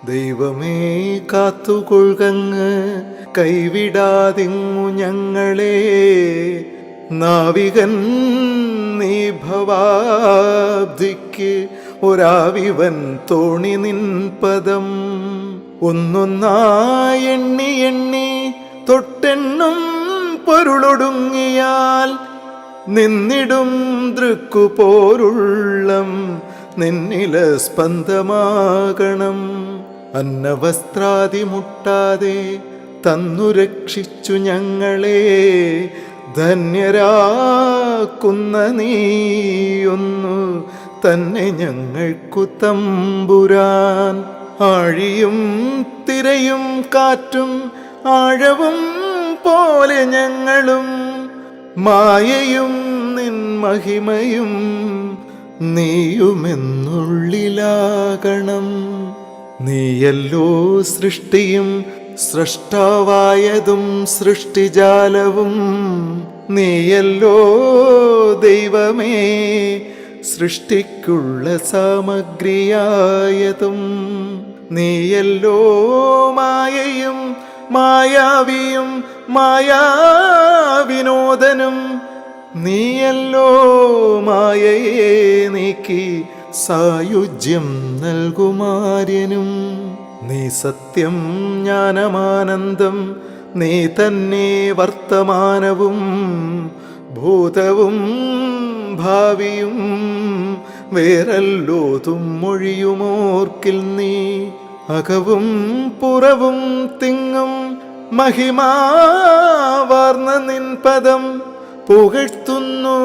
ദൈവമേ കാത്തുകൊള്ളുകങ്ങ്, കൈവിടാതിങ്ങു ഞങ്ങളെ. നാവികൻ നീ ഭവാബ്ദിക്ക് ഒരാവിവൻ തോണി നിൻ പദം. ഒന്നൊന്നായി എണ്ണി എണ്ണി തൊട്ടെണ്ണും പൊരുളൊടുങ്ങിയാൽ നിന്നിടും ദൃക്കുപോരുള്ളം നിന്നില സ്പന്ദമാകണം. അന്നവസ്ത്രാദി മുട്ടാതെ തന്നു രക്ഷിച്ചു ഞങ്ങളെ, ധന്യരാക്കുന്ന നീയൊന്നു തന്നെ ഞങ്ങൾക്കു തമ്പുരാൻ. ആഴിയും തിരയും കാറ്റും ആഴവും പോലെ ഞങ്ങളും, മായയും നിൻ മഹിമയും നീയുമെന്നുള്ളിലാകണം. നീയല്ലോ സൃഷ്ടിയും സ്രഷ്ടാവായതും സൃഷ്ടിജാലവും. നീയല്ലോ ദൈവമേ സൃഷ്ടിക്കുള്ള സാമഗ്രിയായതും. നീയല്ലോ മായയും മായാവിയും മായാവിനോദനും. നീയല്ലോ മായയെ നീക്കി സായുജ്യം നൽകുമാര്യനും. നീ സത്യം ജ്ഞാനമാനന്ദം, നീ തന്നെ വർത്തമാനവും ഭൂതവും ഭാവിയും. വേറല്ലോതും മൊഴിയുമോർക്കിൽ നീ, അകവും പുറവും തിങ്ങും മഹിമാവാർന്ന നിൻ പദം. പുകഴ്ത്തുന്നു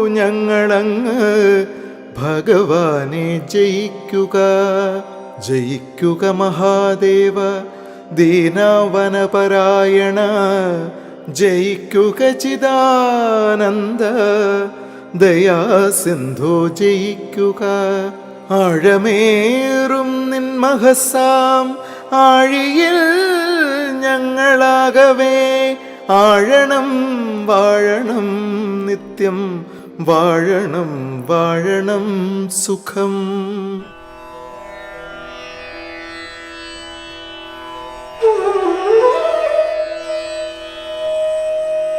ഞങ്ങളങ്ങ്, ഭഗവാനെ ജയിക്കുക ജയിക്കുക മഹാദേവ. ദീനാവനപരായണ ജയിക്കുക ചിദാനന്ദ. ദയാസിന്ധോ ജയിക്കുക. ആഴമേറും നിൻ മഹസാം ആഴിയിൽ ഞങ്ങളാകവേ ആഴണം വാഴണം നിത്യം, വാഴണം വാഴണം സുഖം.